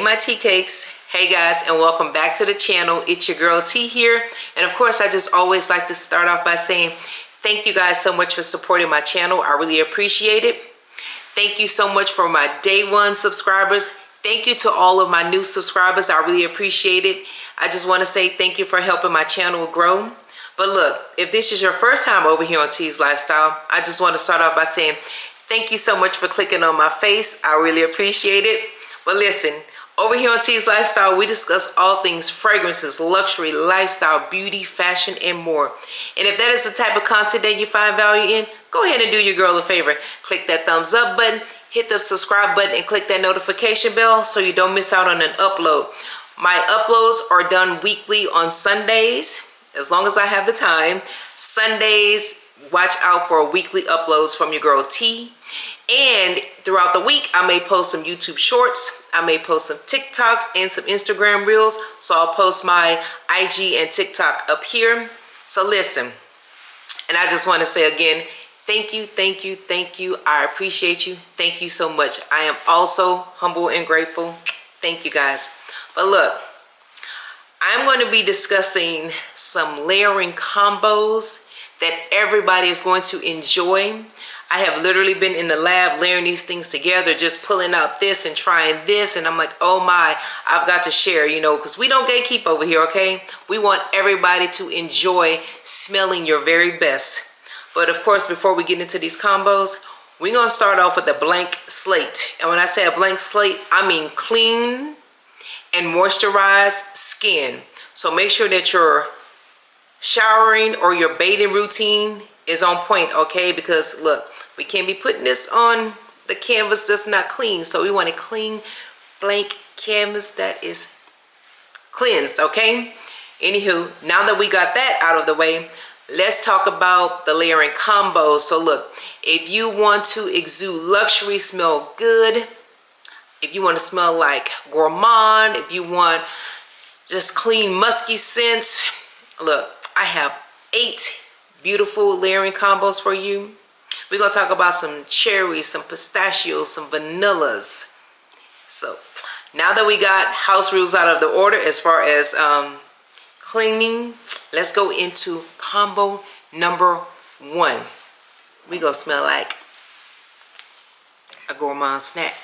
my tea cakes. Hey guys, and welcome back to the channel. It's your girl T here, and of course I just always like to start off by saying thank you guys so much for supporting my channel. I really appreciate it. Thank you so much for my day one subscribers. Thank you to all of my new subscribers. I really appreciate it. I just want to say thank you for helping my channel grow. But look, if this is your first time over here on T's Lifestyle, I just want to start off by saying thank you so much for clicking on my face. I really appreciate it. But listen, over here on T's Lifestyle, we discuss all things fragrances, luxury, lifestyle, beauty, fashion, and more. And if that is the type of content that you find value in, go ahead and do your girl a favor. Click that thumbs up button, hit the subscribe button, and click that notification bell so you don't miss out on an upload. My uploads are done weekly on Sundays, as long as I have the time. Sundays, watch out for weekly uploads from your girl T. And throughout the week, I may post some YouTube shorts. I may post some TikToks and some Instagram reels. So I'll post my IG and TikTok up here. So listen, and I just want to say again, thank you, thank you, thank you. I appreciate you. Thank you so much. I am also humble and grateful. Thank you guys. But look, I'm going to be discussing some layering combos that everybody is going to enjoy. I have literally been in the lab layering these things together, just pulling out this and trying this, and I'm like, oh my, I've got to share, you know, because we don't gatekeep over here, okay? We want everybody to enjoy smelling your very best. But of course, before we get into these combos, we're going to start off with a blank slate. And when I say a blank slate, I mean clean and moisturized skin. So make sure that your showering or your bathing routine is on point, okay? Because look, we can't be putting this on the canvas that's not clean. So we want a clean, blank canvas that is cleansed, okay? Anywho, now that we got that out of the way, let's talk about the layering combo. So look, if you want to exude luxury, smell good, if you want to smell like Gourmand, if you want just clean musky scents, look, I have 8 beautiful layering combos for you. We're going to talk about some cherries, some pistachios, some vanillas. So now that we got house rules out of the order as far as cleaning, let's go into combo number 1. We're going to smell like a gourmand snack.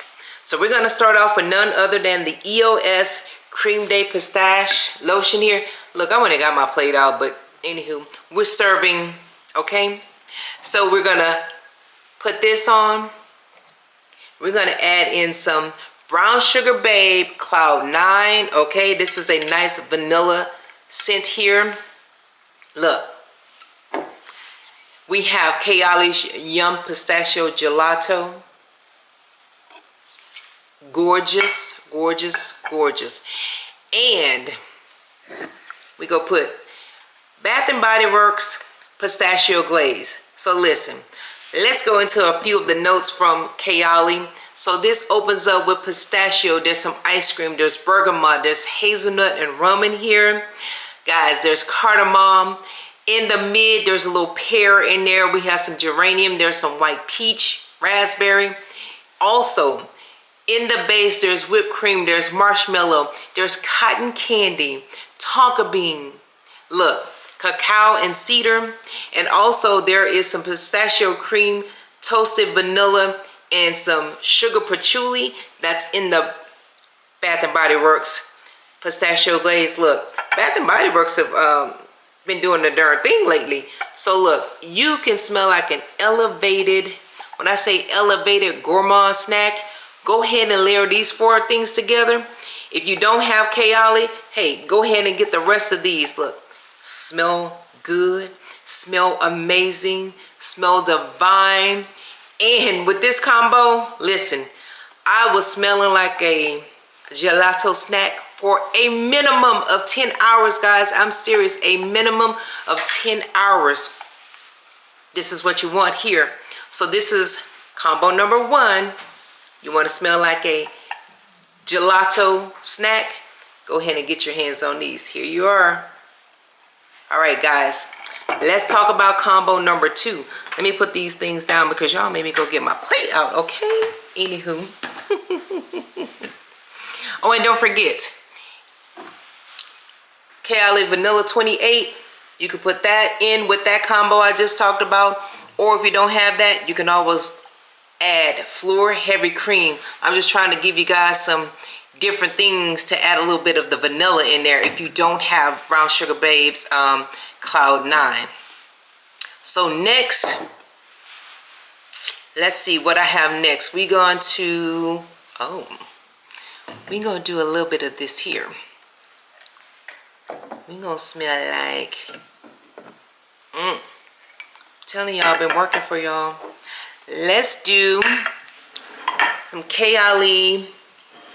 So we're going to start off with none other than the EOS Cream Day Pistachio lotion here. Look, I went and got my plate out, but anywho, we're serving, okay? So we're gonna put this on. We're gonna add in some Brown Sugar Babe Cloud 9, okay? This is a nice vanilla scent here. Look, we have Kayali's Yum Pistachio Gelato. Gorgeous, gorgeous, gorgeous. And we go put Bath and Body Works Pistachio Glaze. So listen, let's go into a few of the notes from Kayali. So this opens up with pistachio. There's some ice cream, there's bergamot, there's hazelnut and rum in here. Guys, there's cardamom. In the mid, there's a little pear in there. We have some geranium, there's some white peach, raspberry. Also, in the base, there's whipped cream, there's marshmallow, there's cotton candy, tonka bean, look, cacao and cedar, and also there is some pistachio cream, toasted vanilla, and some sugar patchouli. That's in the Bath and Body Works Pistachio Glaze. Look, Bath and Body Works have been doing the darn thing lately. So look, you can smell like an elevated, when I say elevated gourmand snack, go ahead and layer these 4 things together. If you don't have Kayali, hey, go ahead and get the rest of these. Look, smell good, smell amazing, smell divine. And with this combo, listen, I was smelling like a gelato snack for a minimum of 10 hours, guys. I'm serious, a minimum of 10 hours. This is what you want here. So this is combo number 1. You want to smell like a gelato snack? Go ahead and get your hands on these. Here you are. All right, guys, let's talk about combo number 2. Let me put these things down because y'all made me go get my plate out, okay? Anywho. Oh, and don't forget, Kayali Vanilla 28. You can put that in with that combo I just talked about. Or if you don't have that, you can always add PHLUR Heavy Cream. I'm just trying to give you guys some different things to add a little bit of the vanilla in there if you don't have Brown Sugar Babe's Cloud 9. So next, let's see what I have next. We're going to do a little bit of this here. We're gonna smell like I'm telling y'all, I've been working for y'all. Let's do some Kayali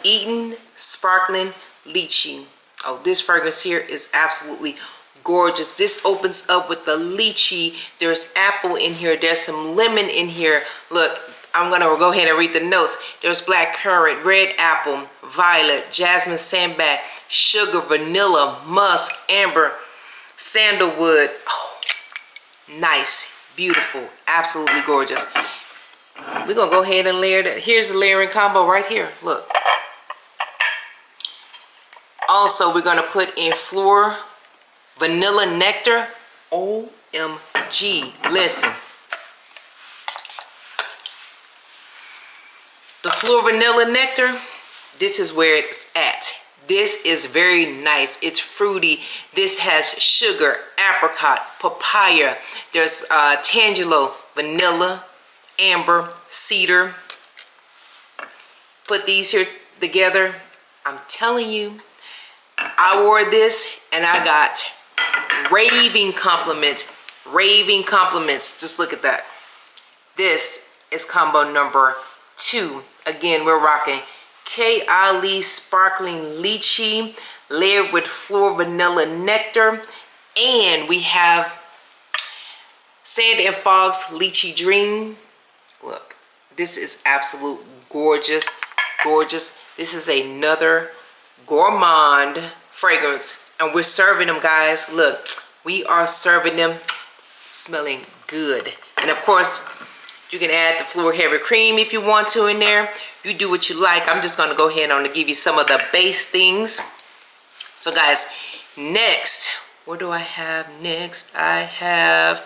Eaten Sparkling Lychee. Oh, this fragrance here is absolutely gorgeous. This opens up with the lychee. There's apple in here. There's some lemon in here. Look, I'm gonna go ahead and read the notes. There's black currant, red apple, violet, jasmine sandalwood, sugar, vanilla, musk, amber, sandalwood. Oh, nice, beautiful, absolutely gorgeous. We're gonna go ahead and layer that. Here's the layering combo right here. Look. Also, we're gonna put in PHLUR Vanilla Nectar. OMG, listen. The PHLUR Vanilla Nectar, this is where it's at. This is very nice. It's fruity. This has sugar, apricot, papaya. There's tangelo, vanilla, amber, cedar. Put these here together. I'm telling you, I wore this and I got raving compliments. Raving compliments. Just look at that. This is combo number 2. Again, we're rocking Kayali Sparkling Lychee layered with PHLUR Vanilla Nectar. And we have Sand and Fog's Lychee Dream. Look, this is absolute gorgeous, gorgeous. This is another Gourmand fragrance. And we're serving them, guys. Look, we are serving them smelling good. And of course, you can add the PHLUR Heavy Cream if you want to in there. You do what you like. I'm just going to go ahead and give you some of the base things. So guys, next, what do I have next? I have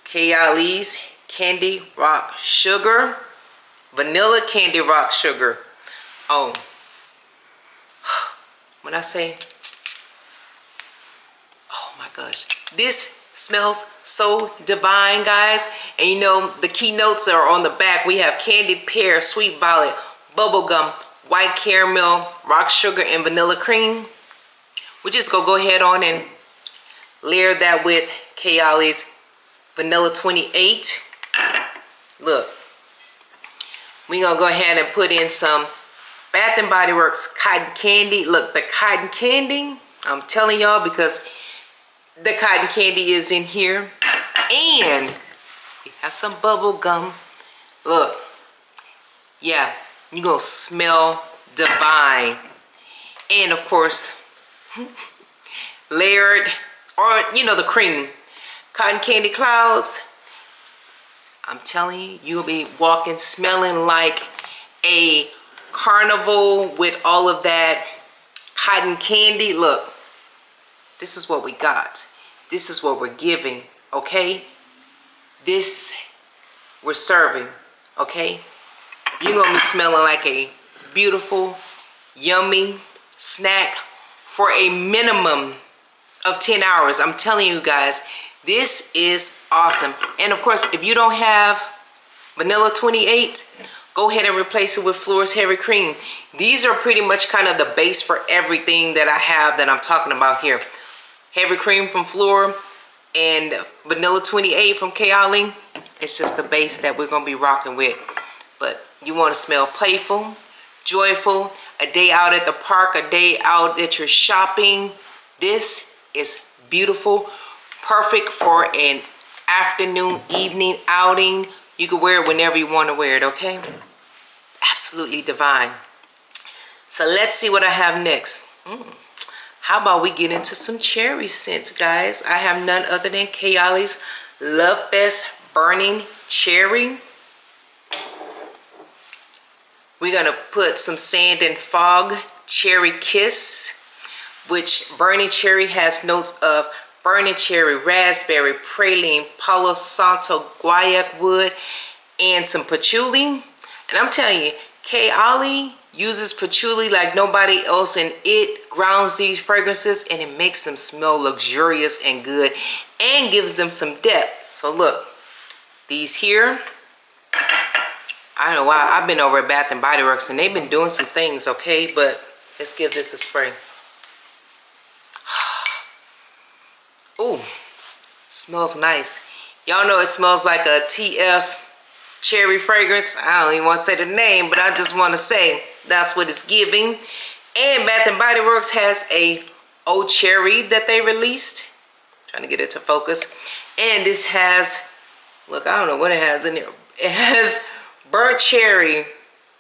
Kayali's Candy Rock Sugar. Vanilla Candy Rock Sugar. Oh, when I say, oh my gosh, this smells so divine, guys. And you know, the keynotes are on the back. We have candied pear, sweet violet, bubblegum, white caramel, rock sugar, and vanilla cream. We're just gonna go ahead on and layer that with Kayali's Vanilla 28. Look, we're gonna go ahead and put in some Bath and Body Works Cotton Candy. Look, the cotton candy, I'm telling y'all, because the cotton candy is in here. And we have some bubble gum. Look, yeah, you're gonna smell divine. And of course, layered, or you know, the cream, cotton candy clouds. I'm telling you, you'll be walking smelling like a carnival with all of that cotton candy. Look, this is what we got. This is what we're giving, okay? This we're serving, okay? You're gonna be smelling like a beautiful, yummy snack for a minimum of 10 hours. I'm telling you guys, this is awesome. And of course, if you don't have Vanilla 28, go ahead and replace it with PHLUR's Heavy Cream. These are pretty much kind of the base for everything that I have that I'm talking about here. Heavy Cream from PHLUR and Vanilla 28 from Kayali. It's just the base that we're going to be rocking with. But you want to smell playful, joyful, a day out at the park, a day out that you're shopping. This is beautiful. Perfect for an afternoon, evening outing. You can wear it whenever you want to wear it, okay? Absolutely divine. So let's see what I have next. How about we get into some cherry scents, guys? I have none other than Kayali's Lovefest Burning Cherry. We're gonna put some Sand and Fog Cherry Kiss, which Burning Cherry has notes of burning cherry, raspberry, praline, Palo Santo, guaiac wood, and some patchouli. And I'm telling you, Kayali uses patchouli like nobody else, and it grounds these fragrances and it makes them smell luxurious and good and gives them some depth. So look, these here, I don't know why, I've been over at Bath and Body Works and they've been doing some things, okay? But let's give this a spray. Ooh, smells nice. Y'all know it smells like a TF cherry fragrance. I don't even want to say the name, but I just want to say that's what it's giving. And Bath and Body Works has a Eau Cherry that they released. Trying to get it to focus. And this has, look, I don't know what it has in there. It has burnt cherry.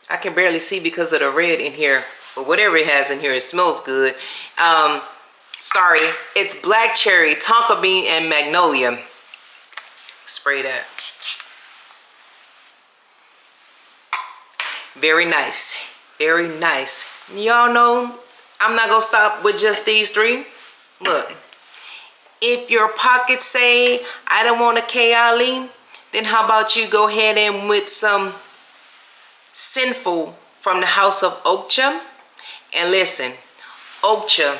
I can barely see because of the red in here, but whatever it has in here, it smells good. Sorry, it's black cherry, tonka bean, and magnolia. Spray that. Very nice, very nice. Y'all know I'm not gonna stop with just these three. Look, if your pockets say I don't want a Kayali, then how about you go ahead and with some Sinful from the house of Oakcha. And listen, Oakcha,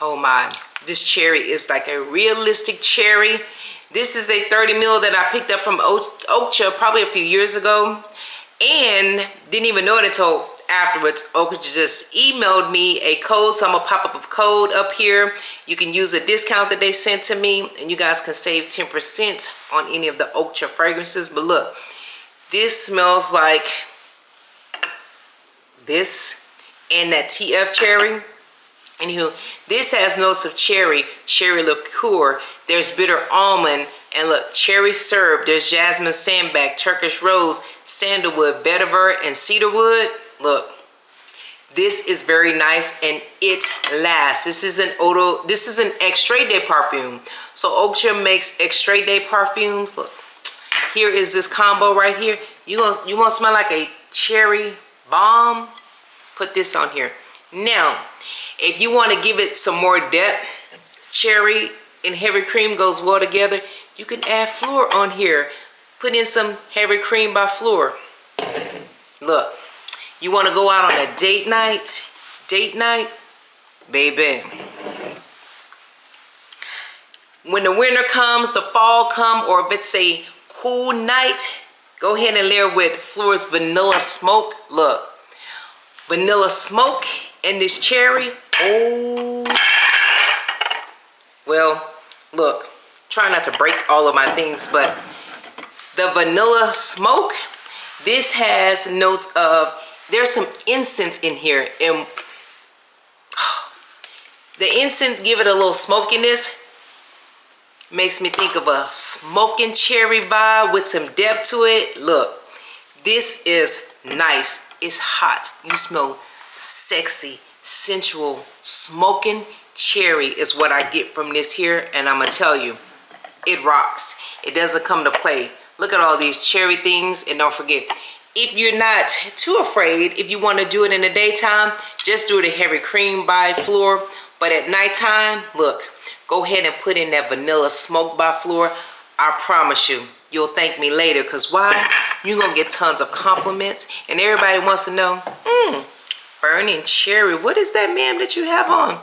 oh my, this cherry is like a realistic cherry. This is a 30 ml that I picked up from Oakcha probably a few years ago and didn't even know it until afterwards. Oakcha just emailed me a code, so I'm gonna pop up a code up here. You can use a discount that they sent to me and you guys can save 10% on any of the Oakcha fragrances. But look, this smells like this and that TF cherry. Anywho, this has notes of cherry, cherry liqueur, there's bitter almond, and look, cherry syrup, there's jasmine sandbag, Turkish rose, sandalwood, vetiver, and cedarwood. Look, this is very nice and it lasts. This is an extrait de parfum. So Oakcha makes extrait de parfums. Look, here is this combo right here. You want to smell like a cherry bomb? Put this on here. Now, if you want to give it some more depth, cherry and heavy cream goes well together. You can add PHLUR on here. Put in some heavy cream by PHLUR. Look, you want to go out on a date night, baby. When the winter comes, the fall come, or if it's a cool night, go ahead and layer with PHLUR's Vanilla Smoke. Look, Vanilla Smoke and this cherry. Oh, well, look, try not to break all of my things, but the Vanilla Smoke, this has notes of, there's some incense in here, and the incense give it a little smokiness. Makes me think of a smoking cherry vibe with some depth to it. Look, this is nice. It's hot. You smell sexy, sensual, smoking cherry is what I get from this here, and I'm gonna tell you, it rocks. It doesn't come to play. Look at all these cherry things, and don't forget, if you're not too afraid, if you want to do it in the daytime, just do the heavy cream by PHLUR. But at nighttime, look, go ahead and put in that Vanilla Smoke by PHLUR. I promise you, you'll thank me later. Because why? You're going to get tons of compliments. And everybody wants to know, burning cherry, what is that, ma'am, that you have on?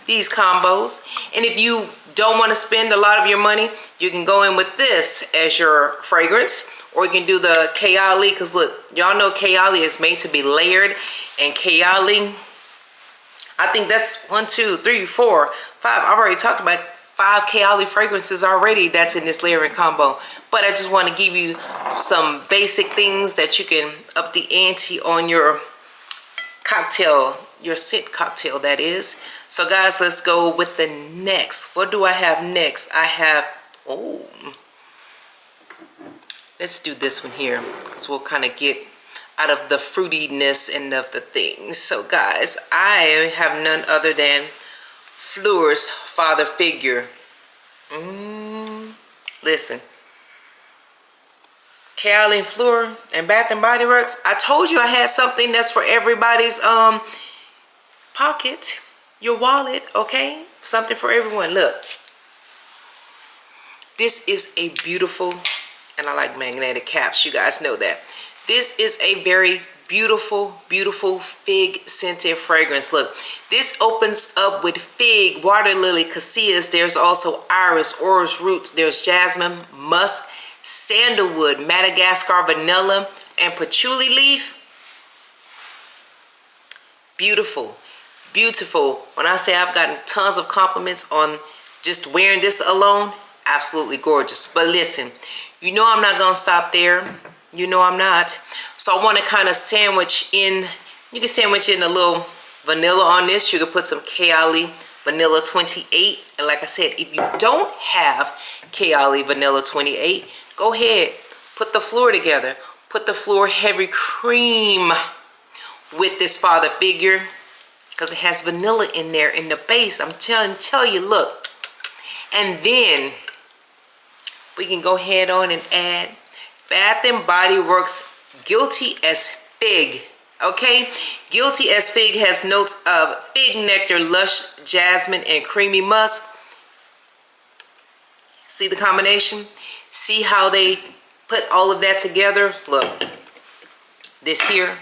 These combos. And if you don't want to spend a lot of your money, you can go in with this as your fragrance. Or you can do the Kayali, because look, y'all know Kayali is made to be layered. And Kayali, I think that's 1, 2, 3, 4, 5. I've already talked about 5 Kayali fragrances already that's in this layering combo. But I just want to give you some basic things that you can up the ante on your cocktail, your scent cocktail, that is. So guys, let's go with the next. What do I have next? I have, let's do this one here, because we'll kind of get out of the fruitiness and of the things. So guys, I have none other than PHLUR's father figure. Listen, Kayali and PHLUR and Bath and Body Works. I told you I had something that's for everybody's pocket, your wallet, okay? Something for everyone. Look, this is a beautiful, and I like magnetic caps, you guys know that. This is a very beautiful, beautiful fig scented fragrance. Look, this opens up with fig, water lily, cassias. There's also iris, orris roots. There's jasmine, musk, sandalwood, Madagascar vanilla, and patchouli leaf. Beautiful, beautiful. When I say I've gotten tons of compliments on just wearing this alone, absolutely gorgeous. But listen, you know I'm not gonna stop there. You know I'm not. So I want to kind of sandwich in, you can sandwich in a little vanilla on this. You can put some Kayali vanilla 28. And like I said, if you don't have Kayali vanilla 28, go ahead, put the PHLUR together. Put the PHLUR heavy cream with this father figure, because it has vanilla in there in the base. I'm tell you, look. And then we can go ahead on and add Bath and Body Works Guilty as Fig. Okay, Guilty as Fig has notes of fig nectar, lush jasmine, and creamy musk. See the combination? See how they put all of that together? Look, this here,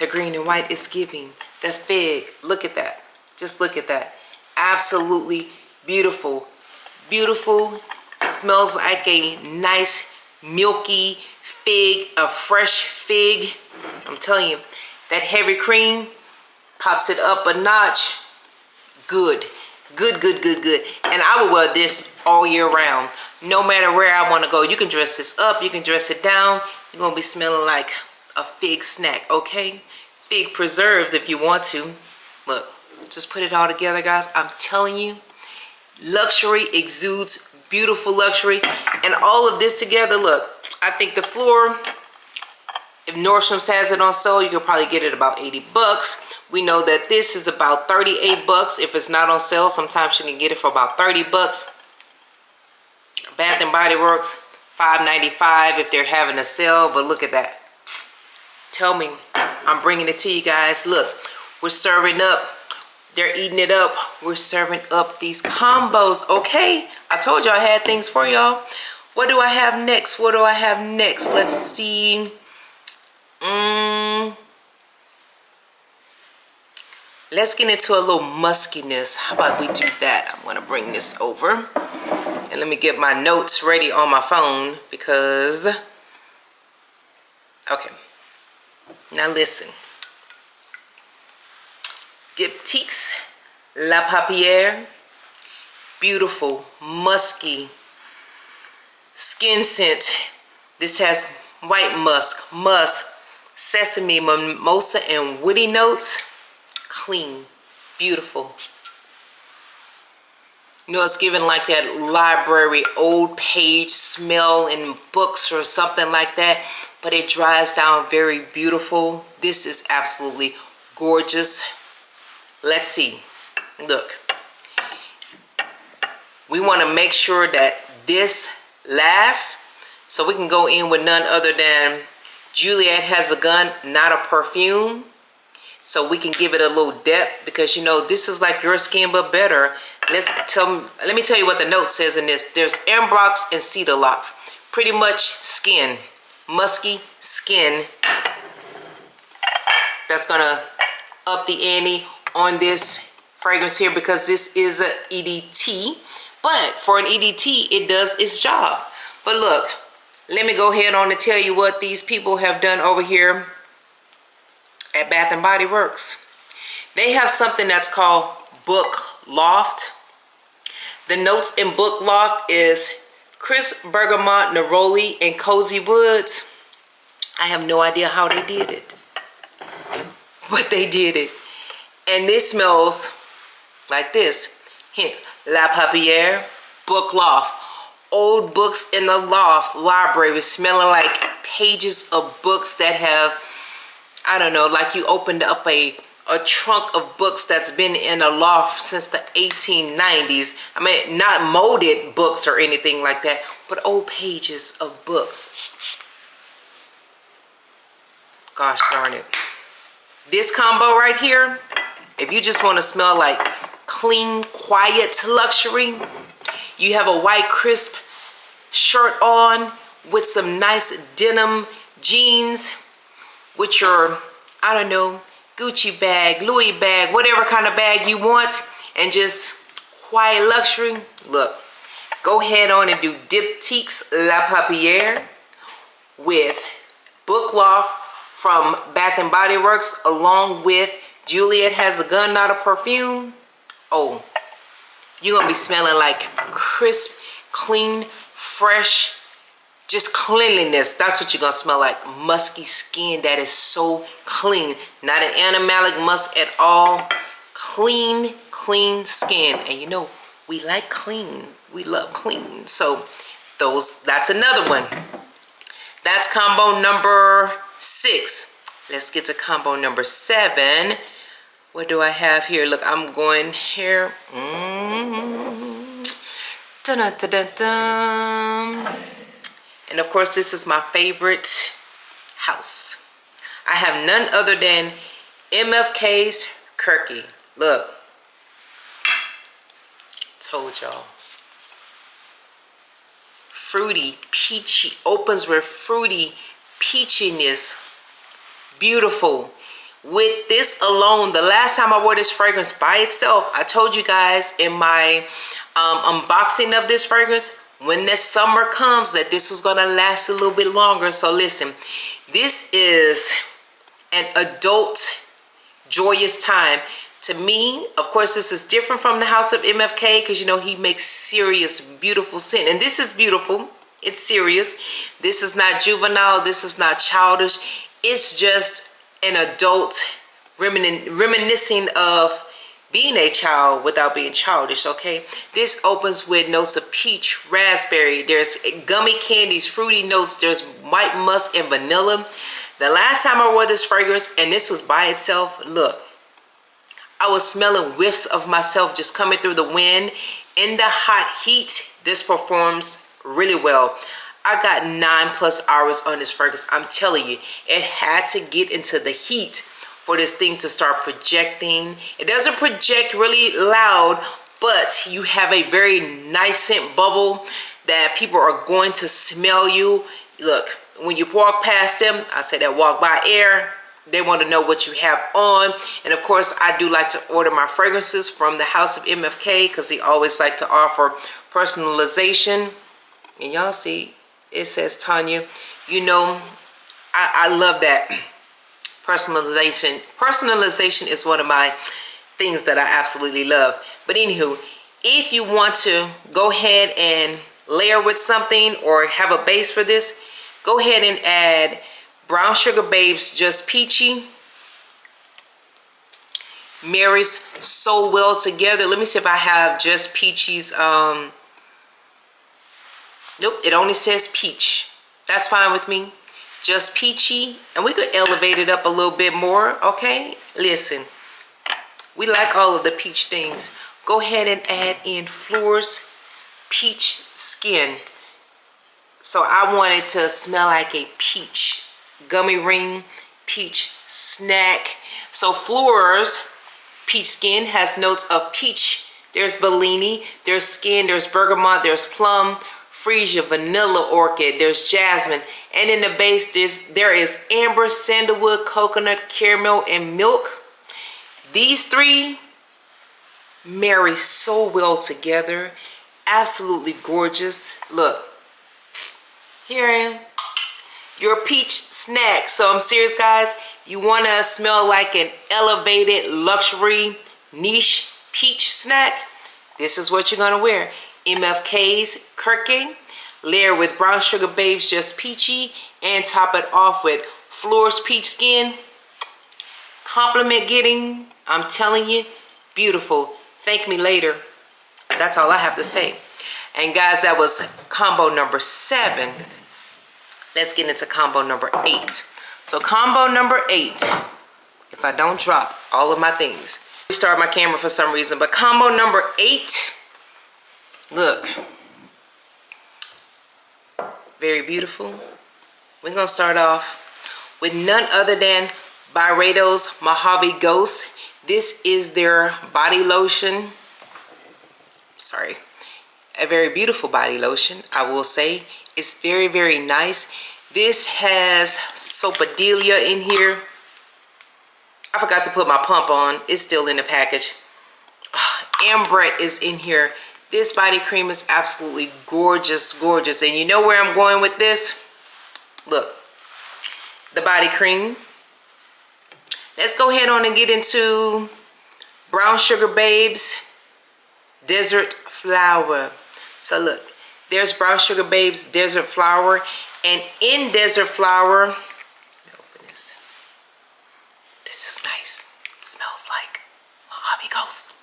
the green and white is giving the fig. Look at that. Just look at that. Absolutely beautiful. Beautiful. Smells like a nice milky fig, a fresh fig. I'm telling you, that heavy cream pops it up a notch. Good, good, good, good, good. And I will wear this all year round, no matter where I want to go. You can dress this up, you can dress it down. You're gonna be smelling like a fig snack, okay? Fig preserves if you want to. Look, just put it all together, guys. I'm telling you, luxury exudes beautiful luxury. And all of this together, look, I think the PHLUR, if Nordstrom's has it on sale, you can probably get it about 80 bucks. We know that this is about 38 bucks. If it's not on sale, sometimes you can get it for about 30 bucks. Bath and Body Works, $5.95 if they're having a sale. But look at that. Tell me, I'm bringing it to you guys. Look, we're serving up. They're eating it up. We're serving up these combos, okay? I told you I had things for y'all. What do I have next? What do I have next? Let's see. Let's get into a little muskiness. How about we do that? I'm gonna bring this over. And let me get my notes ready on my phone because, okay. Now listen. Diptyque's La Paupière, beautiful, musky skin scent. This has white musk, sesame, mimosa, and woody notes. Clean, beautiful. You know, it's giving like that library old page smell in books or something like that, but it dries down very beautiful. This is absolutely gorgeous. Let's see. Look, we want to make sure that this lasts, so we can go in with none other than Juliette Has a Gun, not a perfume, so we can give it a little depth, because you know this is like your skin but better. Let me tell you what the note says in this. There's Ambrox and Cedar Locks. Pretty much skin, musky skin. That's gonna up the ante on this fragrance here, because this is a EDT, but for an EDT it does its job. But look, let me go ahead on and tell you what these people have done over here at Bath and Body Works. They have something that's called Book Loft. The notes in Book Loft is crisp bergamot, neroli, and cozy woods. I have no idea how they did it, but they did it. And this smells like this. Hence, La Paupière, Book Loft. Old books in the loft library smelling like pages of books that have, I don't know, like you opened up a a trunk of books that's been in a loft since the 1890s. I mean, not molded books or anything like that, but old pages of books. Gosh darn it. This combo right here, if you just want to smell like clean, quiet luxury, you have a white crisp shirt on with some nice denim jeans with your, I don't know, Gucci bag, Louis bag, whatever kind of bag you want, and just quiet luxury. Look, go ahead on and do Diptyque's La Paupière with Book Loft from Bath and Body Works, along with Juliette Has a Gun, Not a Perfume. Oh, you're gonna be smelling like crisp, clean, fresh, just cleanliness. That's what you're gonna smell like. Musky skin that is so clean. Not an animalic musk at all. Clean, clean skin. And you know, we like clean. We love clean. So that's another one. That's combo number 6. Let's get to combo number 7. What do I have here? Look, I'm going here. Dun-dun-dun-dun-dun. And of course, this is my favorite house. I have none other than MFK's Kirky. Look. Told y'all. Fruity, peachy. Opens with fruity peachiness. Beautiful. With this alone, the last time I wore this fragrance by itself, I told you guys in my unboxing of this fragrance, when the summer comes, that this was gonna last a little bit longer. So listen, this is an adult joyous time. To me, of course, this is different from the house of MFK because you know he makes serious, beautiful scent. And this is beautiful. It's serious. This is not juvenile. This is not childish. It's just an adult reminiscing of being a child without being childish, okay? This opens with notes of peach, raspberry. There's gummy candies, fruity notes. There's white musk and vanilla. The last time I wore this fragrance, and this was by itself, look, I was smelling whiffs of myself just coming through the wind. In the hot heat, this performs really well. I got 9+ hours on this fragrance. I'm telling you, it had to get into the heat for this thing to start projecting. It doesn't project really loud, but you have a very nice scent bubble that people are going to smell you. Look, when you walk past them, I say that walk by air, they want to know what you have on. And of course, I do like to order my fragrances from the house of MFK because they always like to offer personalization. And y'all see, it says Tanya. You know, I love that. Personalization is one of my things that I absolutely love. But anywho, if you want to go ahead and layer with something or have a base for this, go ahead and add Brown Sugar Babes Just Peachy. Marries so well together. Let me see if I have Just Peachy's. Nope, it only says peach. That's fine with me. Just peachy, and we could elevate it up a little bit more, okay? Listen, we like all of the peach things. Go ahead and add in PHLUR's Peach Skin. So I want it to smell like a peach gummy ring, peach snack. So PHLUR's Peach Skin has notes of peach. There's Bellini, there's skin, there's bergamot, there's plum, freesia, vanilla, orchid, there's jasmine, and in the base there is amber, sandalwood, coconut, caramel, and milk. These three marry so well together. Absolutely gorgeous. Look, here I am, your peach snack. So I'm serious, guys. You want to smell like an elevated luxury niche peach snack? This is what you're going to wear. MFK's Kirky, layer with Brown Sugar Babes Just Peachy, and top it off with PHLUR's Peach Skin. Compliment getting, I'm telling you, beautiful. Thank me later. That's all I have to say. And guys, that was combo number 7. Let's get into combo number 8. So combo number 8 if I don't drop all of my things. Restart my camera for some reason, but combo number 8, look, very beautiful. We're gonna start off with none other than Byredo's Mojave Ghost. This is their body lotion. Sorry, a very beautiful body lotion, I will say. It's very, very nice. This has Sopadelia in here. I forgot to put my pump on. It's still in the package. Ambrette is in here. This body cream is absolutely gorgeous, gorgeous. And you know where I'm going with this? Look, the body cream. Let's go ahead on and get into Brown Sugar Babes Desert Flower. So look, there's Brown Sugar Babes Desert Flower. And in Desert Flower, let me open this. This is nice. It smells like Mojave Ghost.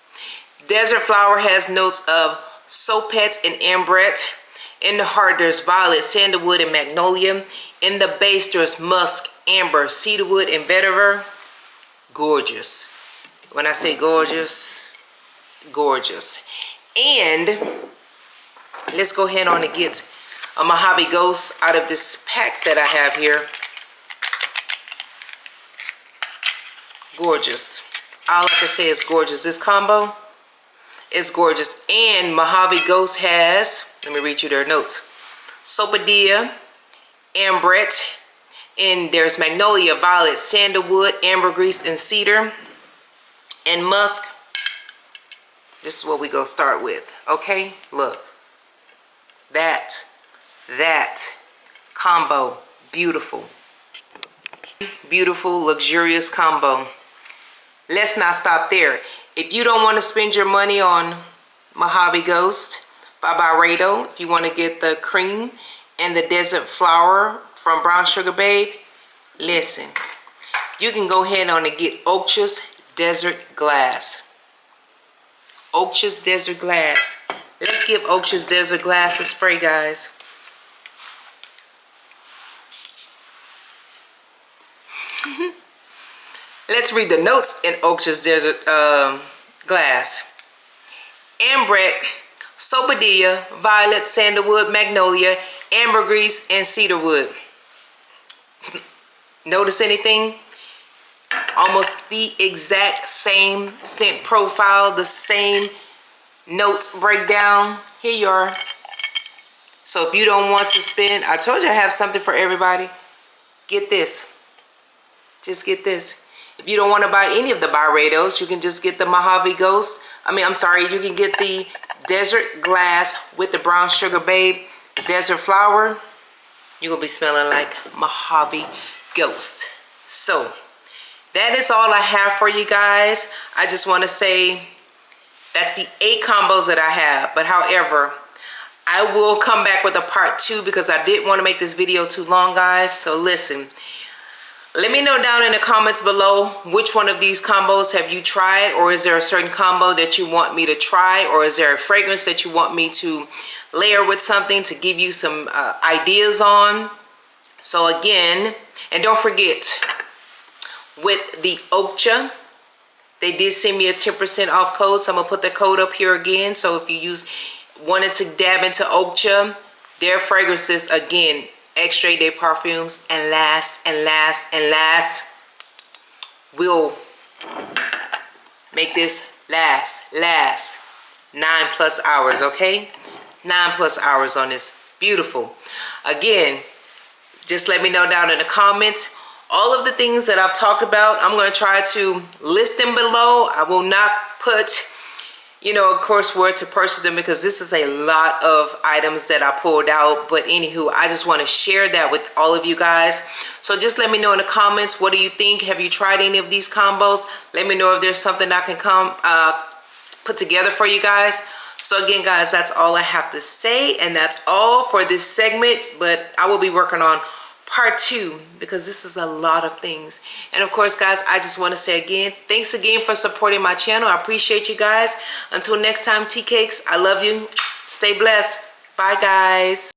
Desert Flower has notes of Soapette and Ambrette. In the heart, there's violet, sandalwood, and magnolia. In the base, there's musk, amber, cedarwood, and vetiver. Gorgeous. When I say gorgeous, gorgeous. And let's go ahead on and get a Mojave Ghost out of this pack that I have here. Gorgeous. All I can say is gorgeous. This combo is gorgeous. And Mojave Ghost has, let me read you their notes. Sopadelia, Ambrette, and there's magnolia, violet, sandalwood, ambergris, and cedar, and musk. This is what we gonna start with. Okay, look. That combo, beautiful. Beautiful, luxurious combo. Let's not stop there. If you don't want to spend your money on Mojave Ghost by Byredo, if you want to get the cream and the Desert Flower from Brown Sugar Babe, listen, you can go ahead on and get Oakcha's Desert Glass. Oakcha's Desert Glass. Let's give Oakcha's Desert Glass a spray, guys. Let's read the notes in Oakcha's Desert Glass. Ambrette, Sopadelia, violet, sandalwood, magnolia, ambergris, and cedarwood. Notice anything? Almost the exact same scent profile, the same notes breakdown. Here you are. So if you don't want to spend, I told you I have something for everybody. Get this. Just get this. If you don't want to buy any of the Byredos, you can just get the Mojave Ghost. You can get the Desert Glass with the Brown Sugar Babe Desert Flower. You're going to be smelling like Mojave Ghost. So that is all I have for you guys. I just want to say that's the 8 combos that I have. But however, I will come back with a part 2 because I didn't want to make this video too long, guys. So listen. Let me know down in the comments below which one of these combos have you tried, or is there a certain combo that you want me to try, or is there a fragrance that you want me to layer with something to give you some ideas on. So again, and don't forget, with the Oakcha, they did send me a 10% off code, so I'm gonna put the code up here again. So if you wanted to dab into Oakcha, their fragrances, again, Extrait de Perfumes, and last will make this last 9+ hours. Okay, 9+ hours on this. Beautiful. Again, just let me know down in the comments all of the things that I've talked about. I'm going to try to list them below. I will not put, of course, where to purchase them, because this is a lot of items that I pulled out. But anywho, I just want to share that with all of you guys. So just let me know in the comments, what do you think? Have you tried any of these combos? Let me know if there's something I can put together for you guys. So again, guys, that's all I have to say, and that's all for this segment. But I will be working on part 2 because this is a lot of things. And of course, guys, I just want to say again, thanks again for supporting my channel. I appreciate you guys. Until next time, tea cakes, I love you. Stay blessed. Bye, guys.